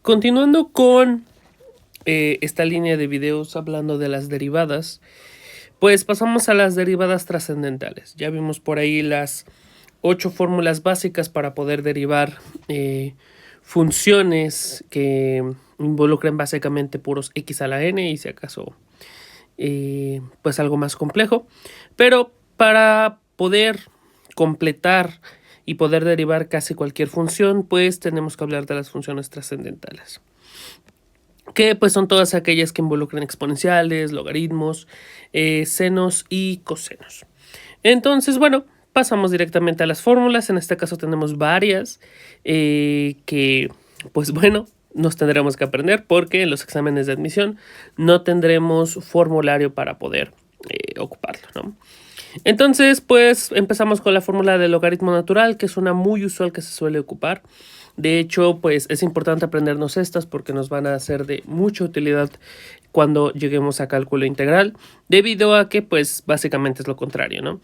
Continuando con esta línea de videos hablando de las derivadas, pues pasamos a las derivadas trascendentales. Ya vimos por ahí las 8 fórmulas básicas para poder derivar funciones que involucren básicamente puros x a la n y si acaso pues algo más complejo. Pero para poder completar y poder derivar casi cualquier función, pues tenemos que hablar de las funciones trascendentales, que pues son todas aquellas que involucran exponenciales, logaritmos, senos y cosenos. Entonces, bueno, pasamos directamente a las fórmulas. En este caso tenemos varias que, pues bueno, nos tendremos que aprender porque en los exámenes de admisión no tendremos formulario para poder ocuparlo, ¿no? Entonces, pues empezamos con la fórmula del logaritmo natural, que es una muy usual que se suele ocupar. De hecho, pues es importante aprendernos estas porque nos van a ser de mucha utilidad cuando lleguemos a cálculo integral, debido a que, pues, básicamente es lo contrario, ¿no?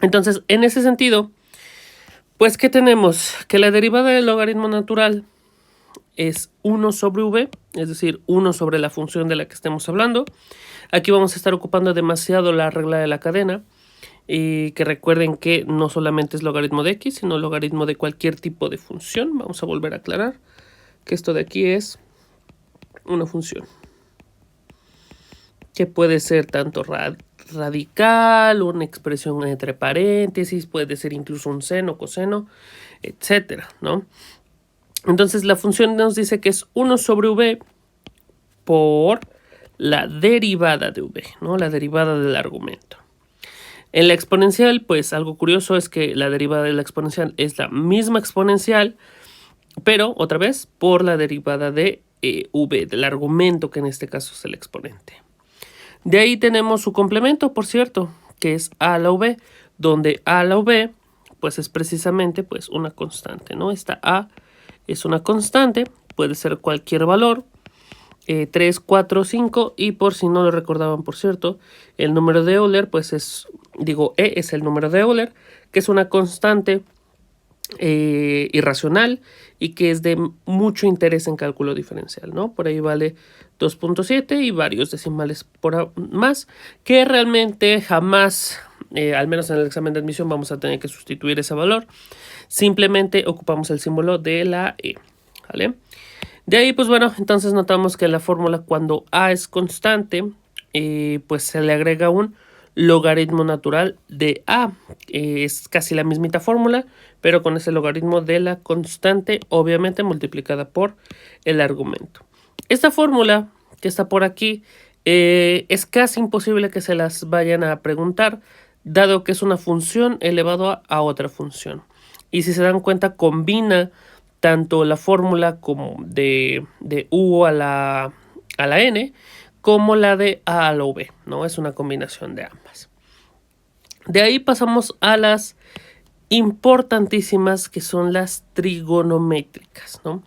Entonces, en ese sentido, pues, ¿qué tenemos? Que la derivada del logaritmo natural es 1 sobre v, es decir, 1 sobre la función de la que estemos hablando. Aquí vamos a estar ocupando demasiado la regla de la cadena, y que recuerden que no solamente es logaritmo de x, sino logaritmo de cualquier tipo de función. Vamos a volver a aclarar que esto de aquí es una función que puede ser tanto radical, una expresión entre paréntesis, puede ser incluso un seno, coseno, etcétera, ¿no? Entonces la función nos dice que es 1 sobre v por la derivada de v, ¿no? La derivada del argumento. En la exponencial, pues algo curioso es que la derivada de la exponencial es la misma exponencial, pero otra vez por la derivada de v, del argumento, que en este caso es el exponente. De ahí tenemos su complemento, por cierto, que es a a la v, donde a a la v pues es precisamente pues una constante, ¿no? Esta a es una constante, puede ser cualquier valor, 3, 4, 5, y por si no lo recordaban, por cierto, el número de Euler, pues es, es el número de Euler, que es una constante irracional y que es de mucho interés en cálculo diferencial, ¿no? Por ahí vale 2.7 y varios decimales por más, que realmente jamás, al menos en el examen de admisión, vamos a tener que sustituir ese valor. Simplemente ocupamos el símbolo de la e, ¿vale? De ahí, pues bueno, entonces notamos que en la fórmula cuando a es constante, pues se le agrega un logaritmo natural de a. Es casi la mismita fórmula, pero con ese logaritmo de la constante, obviamente multiplicada por el argumento. Esta fórmula que está por aquí es casi imposible que se las vayan a preguntar, dado que es una función elevado a otra función. Y si se dan cuenta, combina tanto la fórmula como de u a la n, como la de a la v, ¿no? Es una combinación de ambas. De ahí pasamos a las importantísimas, que son las trigonométricas, ¿no?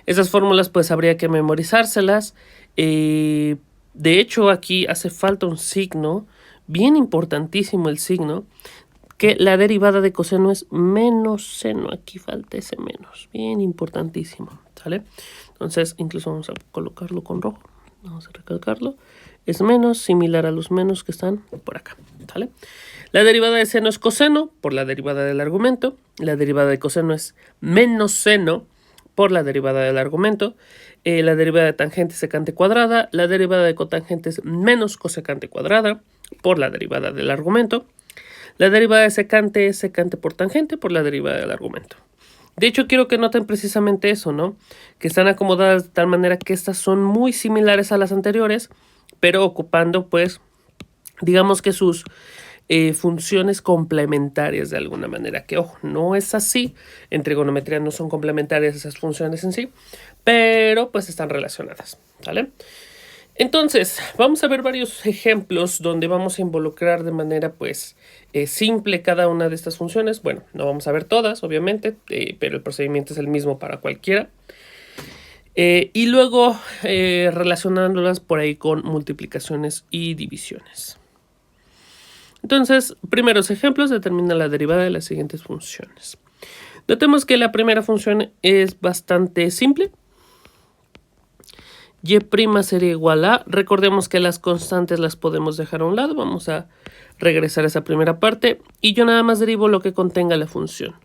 Esas fórmulas pues habría que memorizárselas. De hecho, aquí hace falta un signo, bien importantísimo el signo, que la derivada de coseno es menos seno. Aquí falta ese menos, bien importantísimo, ¿sale? Entonces, incluso vamos a colocarlo con rojo, vamos a recalcarlo. Es menos, similar a los menos que están por acá, ¿sale? La derivada de seno es coseno por la derivada del argumento. La derivada de coseno es menos seno por la derivada del argumento. La derivada de tangente es secante cuadrada. La derivada de cotangente es menos cosecante cuadrada por la derivada del argumento. La derivada de secante es secante por tangente por la derivada del argumento. De hecho, quiero que noten precisamente eso, ¿no? Que están acomodadas de tal manera que estas son muy similares a las anteriores, pero ocupando, pues, digamos que sus funciones complementarias de alguna manera. Que, ojo, no es así. En trigonometría no son complementarias esas funciones en sí, pero pues están relacionadas, ¿vale? Entonces, vamos a ver varios ejemplos donde vamos a involucrar de manera pues simple cada una de estas funciones. Bueno, no vamos a ver todas, obviamente, pero el procedimiento es el mismo para cualquiera. Y luego relacionándolas por ahí con multiplicaciones y divisiones. Entonces, primeros ejemplos, determina la derivada de las siguientes funciones. Notemos que la primera función es bastante simple. y' sería igual a, recordemos que las constantes las podemos dejar a un lado, vamos a regresar a esa primera parte, y yo nada más derivo lo que contenga la función.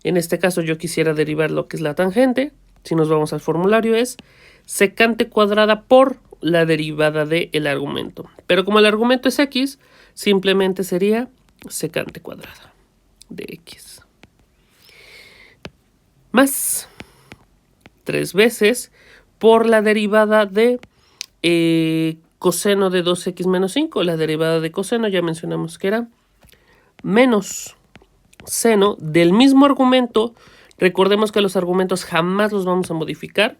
En este caso yo quisiera derivar lo que es la tangente, si nos vamos al formulario es secante cuadrada por la derivada del argumento. Pero como el argumento es x, simplemente sería secante cuadrada de x. Más 3 veces por la derivada de coseno de 2x menos 5. La derivada de coseno ya mencionamos que era menos seno del mismo argumento. Recordemos que los argumentos jamás los vamos a modificar.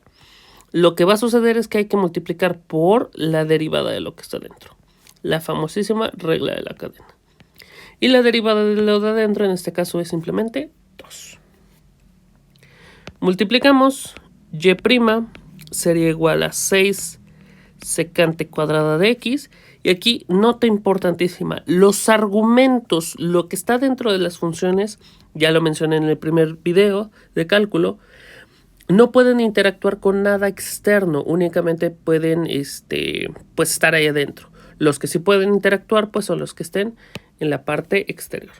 Lo que va a suceder es que hay que multiplicar por la derivada de lo que está dentro. La famosísima regla de la cadena. Y la derivada de lo de adentro en este caso es simplemente 2. Multiplicamos, y' sería igual a 6 secante cuadrada de x. Y aquí, nota importantísima, los argumentos, lo que está dentro de las funciones, ya lo mencioné en el primer video de cálculo, no pueden interactuar con nada externo, únicamente pueden pues estar ahí adentro. Los que sí pueden interactuar pues son los que estén en la parte exterior.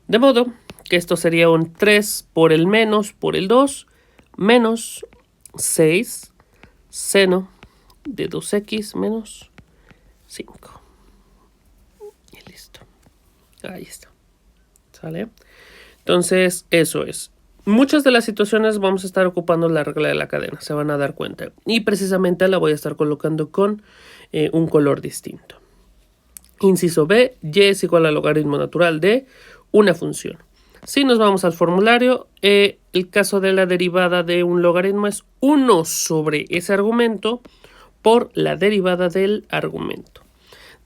De modo que esto sería un 3 por el menos por el 2, menos 6 seno de 2x menos 5. Y listo. Ahí está. ¿Sale? Entonces, eso es. Muchas de las situaciones vamos a estar ocupando la regla de la cadena, se van a dar cuenta. Y precisamente la voy a estar colocando con un color distinto. Inciso B, y es igual al logaritmo natural de una función. Si nos vamos al formulario, el caso de la derivada de un logaritmo es 1 sobre ese argumento por la derivada del argumento.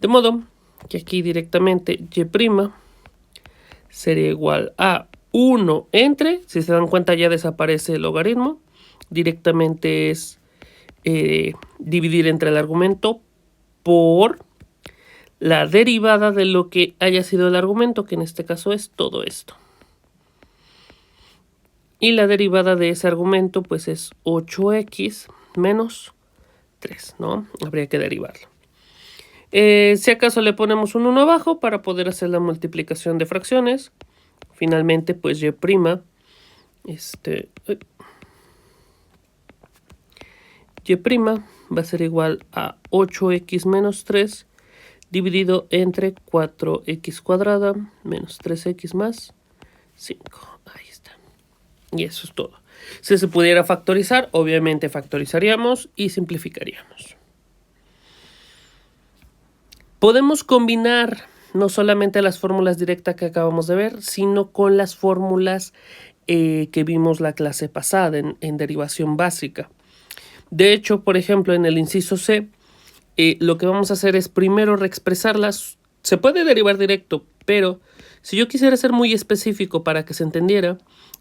De modo que aquí directamente y' sería igual a 1 entre, si se dan cuenta ya desaparece el logaritmo, directamente es dividir entre el argumento por la derivada de lo que haya sido el argumento, que en este caso es todo esto. Y la derivada de ese argumento pues es 8x menos 3, ¿no? Habría que derivarlo. Si acaso le ponemos un 1 abajo para poder hacer la multiplicación de fracciones. Finalmente, pues y' va a ser igual a 8x menos 3 dividido entre 4x cuadrada menos 3x más 5. Ahí está. Y eso es todo. Si se pudiera factorizar, obviamente factorizaríamos y simplificaríamos. Podemos combinar no solamente las fórmulas directas que acabamos de ver, sino con las fórmulas que vimos la clase pasada en derivación básica. De hecho, por ejemplo, en el inciso C, lo que vamos a hacer es primero reexpresarlas. Se puede derivar directo, pero si yo quisiera ser muy específico para que se entendiera,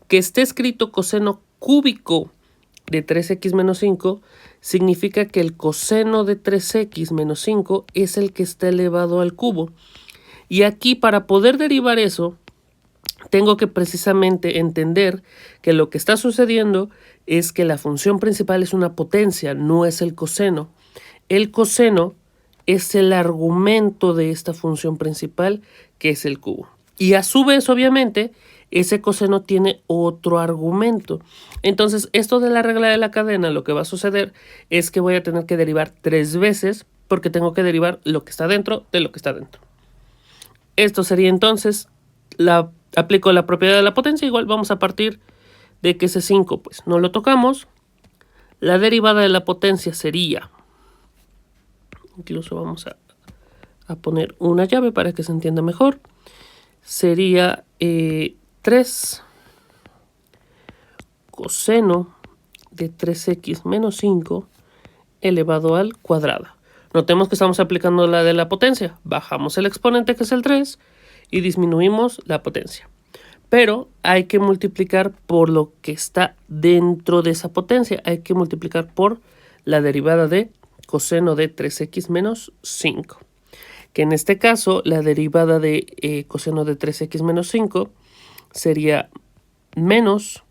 que esté escrito coseno cúbico de 3x menos 5, significa que el coseno de 3x menos 5 es el que está elevado al cubo. Y aquí, para poder derivar eso, tengo que precisamente entender que lo que está sucediendo es que la función principal es una potencia, no es el coseno. El coseno es el argumento de esta función principal, que es el cubo. Y a su vez, obviamente, ese coseno tiene otro argumento. Entonces, esto de la regla de la cadena, lo que va a suceder es que voy a tener que derivar 3 veces, porque tengo que derivar lo que está dentro de lo que está dentro. Esto sería entonces, aplico la propiedad de la potencia, igual vamos a partir de que ese 5, pues no lo tocamos. La derivada de la potencia sería, incluso vamos a poner una llave para que se entienda mejor, sería 3 coseno de 3x menos 5 elevado al cuadrado. Notemos que estamos aplicando la de la potencia. Bajamos el exponente, que es el 3, y disminuimos la potencia. Pero hay que multiplicar por lo que está dentro de esa potencia. Hay que multiplicar por la derivada de coseno de 3x menos 5. Que en este caso, la derivada de coseno de 3x menos 5 sería menos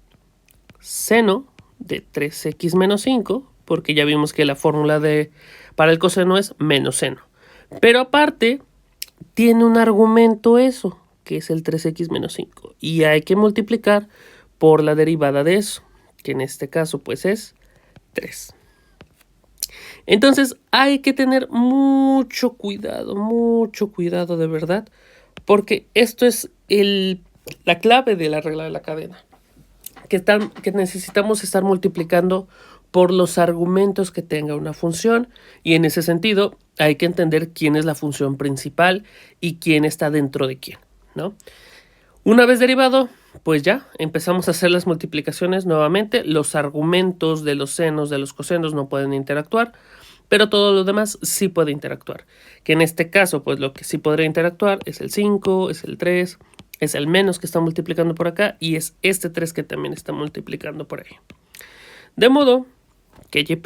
seno de 3x menos 5 porque ya vimos que la fórmula para el coseno es menos seno. Pero aparte, tiene un argumento eso, que es el 3x menos 5. Y hay que multiplicar por la derivada de eso, que en este caso pues es 3. Entonces hay que tener mucho cuidado de verdad, porque esto es la clave de la regla de la cadena, que necesitamos estar multiplicando por los argumentos que tenga una función, y en ese sentido hay que entender quién es la función principal y quién está dentro de quién, ¿no? Una vez derivado, pues ya empezamos a hacer las multiplicaciones nuevamente. Los argumentos de los senos, de los cosenos no pueden interactuar, pero todo lo demás sí puede interactuar. Que en este caso, pues lo que sí podría interactuar es el 5, es el 3, es el menos que está multiplicando por acá y es este 3 que también está multiplicando por ahí. De modo que y'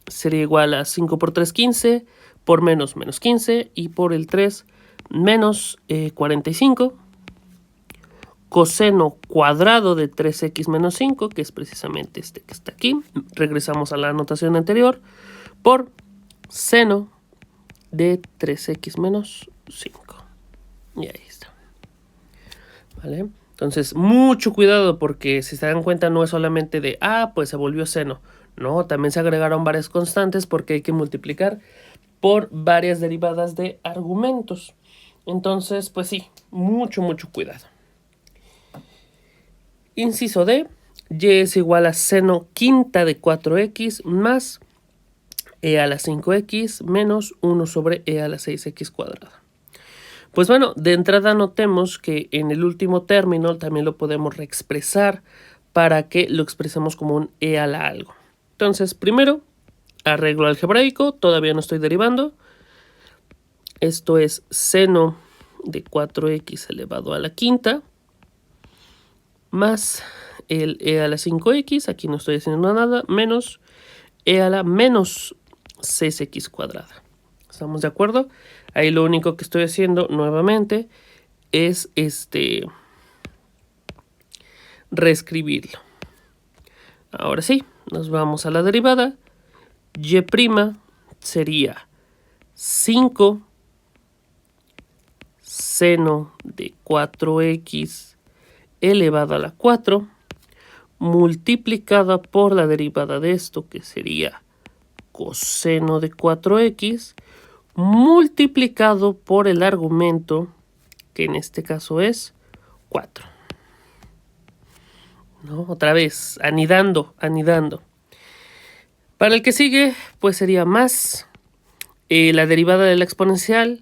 sería igual a 5 por 3, 15, por menos 15 y por el 3 menos 45. Coseno cuadrado de 3x menos 5, que es precisamente este que está aquí. Regresamos a la anotación anterior, por seno de 3x menos 5. Y ahí está. ¿Vale? Entonces, mucho cuidado porque si se dan cuenta no es solamente de, pues se volvió seno. No, también se agregaron varias constantes porque hay que multiplicar por varias derivadas de argumentos. Entonces, pues sí, mucho cuidado. Inciso D, y es igual a seno quinta de 4x más e a la 5x menos 1 sobre e a la 6x cuadrada. Pues bueno, de entrada notemos que en el último término también lo podemos reexpresar para que lo expresemos como un e a la algo. Entonces, primero, arreglo algebraico, todavía no estoy derivando. Esto es seno de 4x elevado a la quinta más el e a la 5x, aquí no estoy haciendo nada, menos e a la menos 6x cuadrada. ¿Estamos de acuerdo? Ahí lo único que estoy haciendo nuevamente es reescribirlo. Ahora sí, nos vamos a la derivada. Y' sería 5 seno de 4x elevado a la 4 multiplicada por la derivada de esto, que sería coseno de 4x multiplicado por el argumento, que en este caso es 4. ¿No? Otra vez, anidando. Para el que sigue, pues sería más la derivada de la exponencial.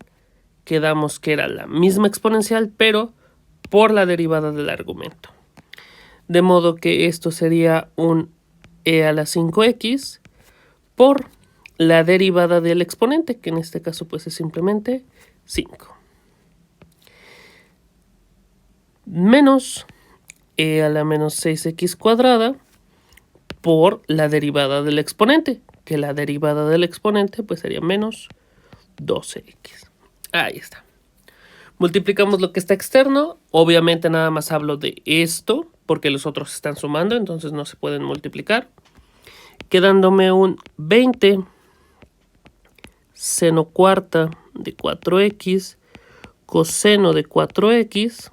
Quedamos que era la misma exponencial, pero por la derivada del argumento. De modo que esto sería un e a la 5x por la derivada del exponente, que en este caso pues es simplemente 5. Menos e a la menos 6x cuadrada por la derivada del exponente, que la derivada del exponente pues sería menos 12x. Ahí está. Multiplicamos lo que está externo. Obviamente nada más hablo de esto, porque los otros están sumando, entonces no se pueden multiplicar. Quedándome un 20 seno cuarta de 4x coseno de 4x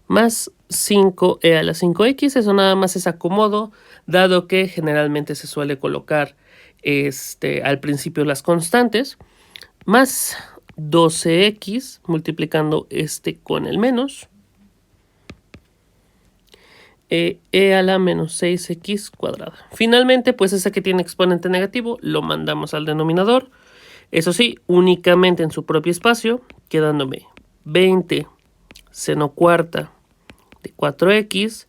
más 5e a la 5x. Eso nada más es acomodo, dado que generalmente se suele colocar al principio las constantes, más 12x multiplicando con el menos e a la menos 6x cuadrada. Finalmente, pues ese que tiene exponente negativo lo mandamos al denominador. Eso sí, únicamente en su propio espacio, quedándome 20 seno cuarta de 4x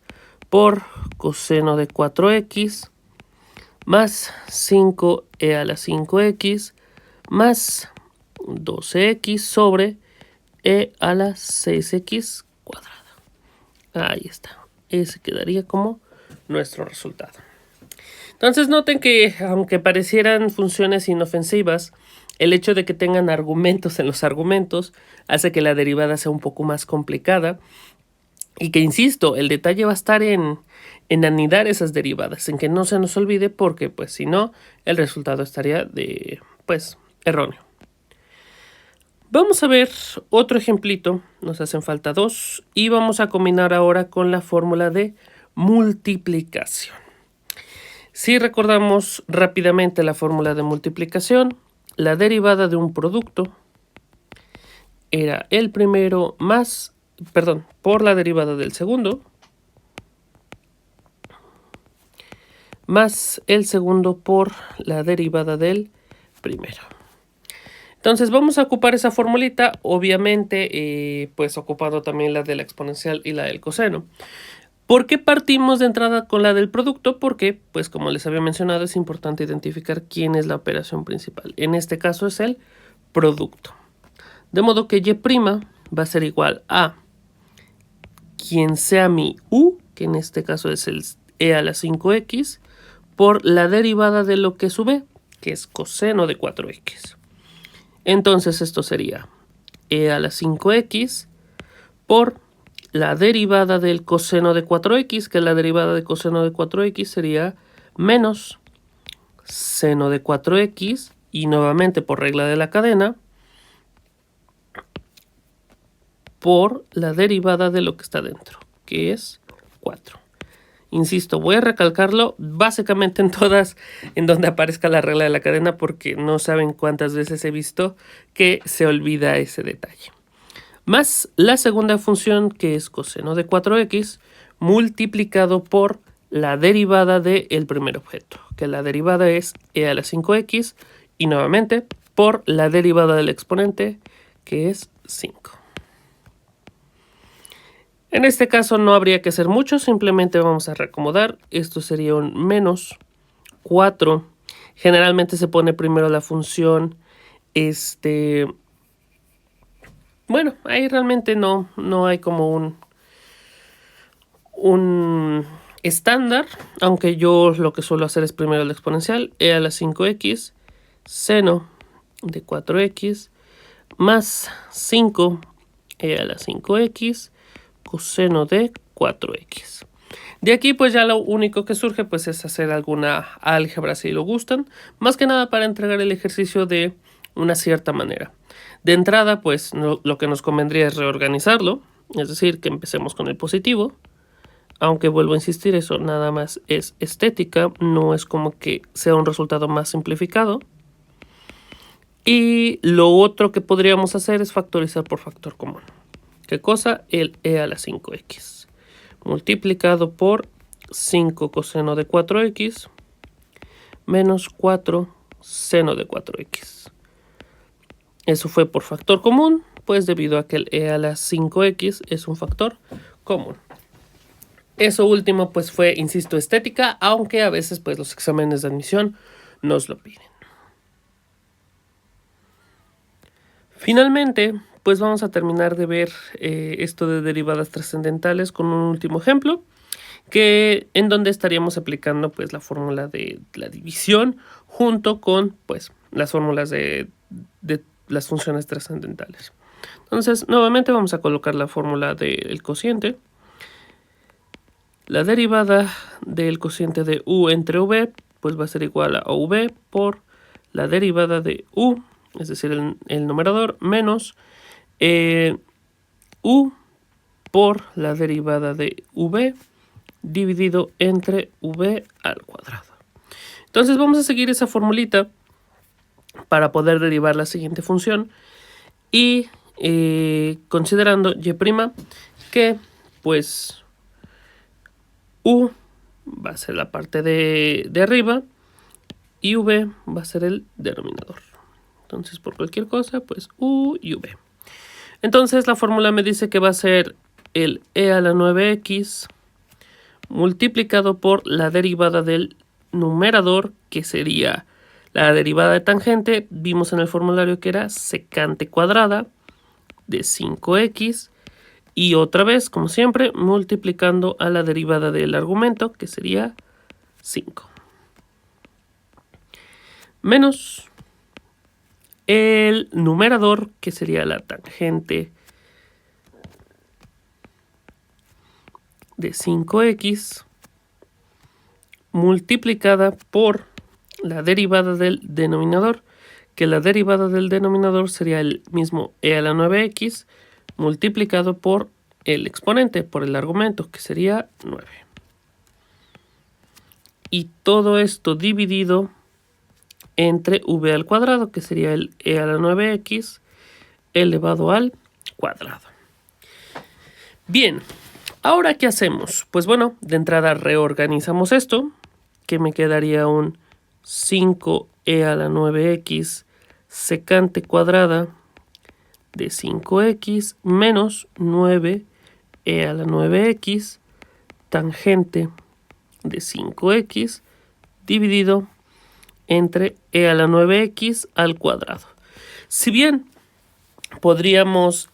por coseno de 4x más 5e a la 5x más 12x sobre e a la 6x cuadrada. Ahí está. Ese quedaría como nuestro resultado. Entonces noten que aunque parecieran funciones inofensivas, el hecho de que tengan argumentos en los argumentos hace que la derivada sea un poco más complicada Y que, insisto, el detalle va a estar en anidar esas derivadas, en que no se nos olvide, porque pues si no, el resultado estaría erróneo. Vamos a ver otro ejemplito, nos hacen falta 2, y vamos a combinar ahora con la fórmula de multiplicación. Si recordamos rápidamente la fórmula de multiplicación, la derivada de un producto era el primero por la derivada del segundo, más el segundo por la derivada del primero. Entonces vamos a ocupar esa formulita, obviamente pues ocupando también la de la exponencial y la del coseno. ¿Por qué partimos de entrada con la del producto? Porque, pues como les había mencionado, es importante identificar quién es la operación principal. En este caso es el producto. De modo que y' va a ser igual a quien sea mi u, que en este caso es el e a la 5x, por la derivada de lo que es v, que es coseno de 4x. Entonces esto sería e a la 5x por la derivada del coseno de 4x, que la derivada de coseno de 4x sería menos seno de 4x, y nuevamente por regla de la cadena, por la derivada de lo que está dentro, que es 4. Insisto, voy a recalcarlo básicamente en todas en donde aparezca la regla de la cadena, porque no saben cuántas veces he visto que se olvida ese detalle. Más la segunda función, que es coseno de 4x, multiplicado por la derivada del primer objeto, que la derivada es e a la 5x, y nuevamente por la derivada del exponente, que es 5. En este caso no habría que hacer mucho, simplemente vamos a reacomodar. Esto sería un menos 4. Generalmente se pone primero la función, bueno, ahí realmente no hay como un estándar, aunque yo lo que suelo hacer es primero la exponencial, e a la 5x, seno de 4x, más 5 e a la 5x, coseno de 4x. De aquí pues ya lo único que surge pues es hacer alguna álgebra si lo gustan, más que nada para entregar el ejercicio de una cierta manera. De entrada pues lo que nos convendría es reorganizarlo, es decir, que empecemos con el positivo, aunque vuelvo a insistir, eso nada más es estética, no es como que sea un resultado más simplificado. Y lo otro que podríamos hacer es factorizar por factor común. ¿Qué cosa? El e a la 5x multiplicado por 5 coseno de 4x menos 4 seno de 4x. Eso fue por factor común, pues debido a que el e a la 5x es un factor común. Eso último pues fue, insisto, estética, aunque a veces pues los exámenes de admisión nos lo piden. Finalmente, pues vamos a terminar de ver esto de derivadas trascendentales con un último ejemplo, en donde estaríamos aplicando pues la fórmula de la división junto con pues las fórmulas de las funciones trascendentales. Entonces, nuevamente vamos a colocar la fórmula del cociente. La derivada del cociente de u entre v pues va a ser igual a v por la derivada de u, es decir, el numerador, menos u por la derivada de v dividido entre v al cuadrado. Entonces vamos a seguir esa formulita para poder derivar la siguiente función y considerando y' que pues u va a ser la parte de arriba y v va a ser el denominador. Entonces por cualquier cosa pues u y v. Entonces la fórmula me dice que va a ser el e a la 9x multiplicado por la derivada del numerador, que sería la derivada de tangente. Vimos en el formulario que era secante cuadrada de 5x. Y otra vez, como siempre, multiplicando a la derivada del argumento, que sería 5. Menos el numerador, que sería la tangente de 5x multiplicada por la derivada del denominador, que la derivada del denominador sería el mismo e a la 9x multiplicado por el exponente, por el argumento, que sería 9. Y todo esto dividido entre v al cuadrado, que sería el e a la 9x elevado al cuadrado. Bien, ahora ¿qué hacemos? Pues bueno, de entrada reorganizamos esto, que me quedaría un 5e a la 9x secante cuadrada de 5x menos 9e a la 9x tangente de 5x dividido entre e a la 9x al cuadrado. Si bien podríamos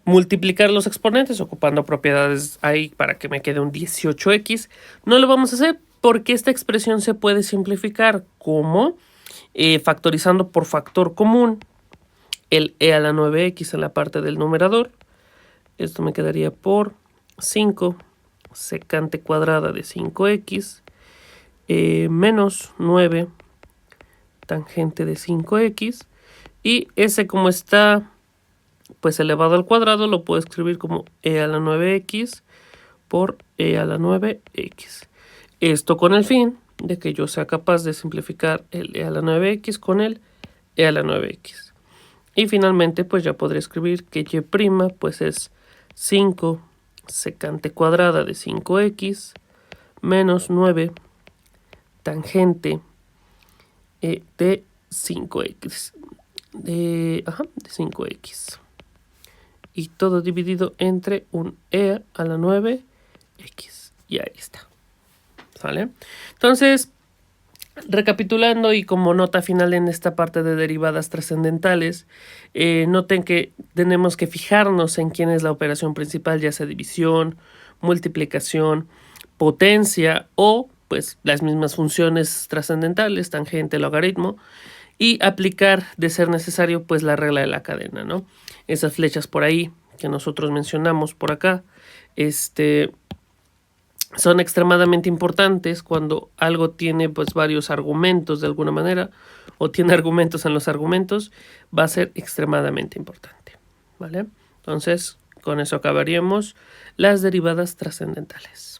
multiplicar los exponentes ocupando propiedades ahí para que me quede un 18x, no lo vamos a hacer porque esta expresión se puede simplificar como factorizando por factor común el e a la 9x en la parte del numerador. Esto me quedaría por 5 secante cuadrada de 5x menos 9 tangente de 5x, y ese como está pues elevado al cuadrado lo puedo escribir como e a la 9x por e a la 9x. Esto con el fin de que yo sea capaz de simplificar el e a la 9x con el e a la 9x. Y finalmente pues ya podré escribir que y' pues es 5 secante cuadrada de 5x menos 9 tangente de 5x. De 5x. Y todo dividido entre un e a la 9x. Y ahí está. ¿Sale? Entonces, recapitulando y como nota final en esta parte de derivadas trascendentales, noten que tenemos que fijarnos en quién es la operación principal, ya sea división, multiplicación, potencia o pues las mismas funciones trascendentales, tangente, logaritmo, y aplicar de ser necesario pues la regla de la cadena, ¿no? Esas flechas por ahí que nosotros mencionamos por acá, son extremadamente importantes cuando algo tiene pues varios argumentos de alguna manera o tiene argumentos en los argumentos, va a ser extremadamente importante, ¿vale? Entonces, con eso acabaríamos las derivadas trascendentales.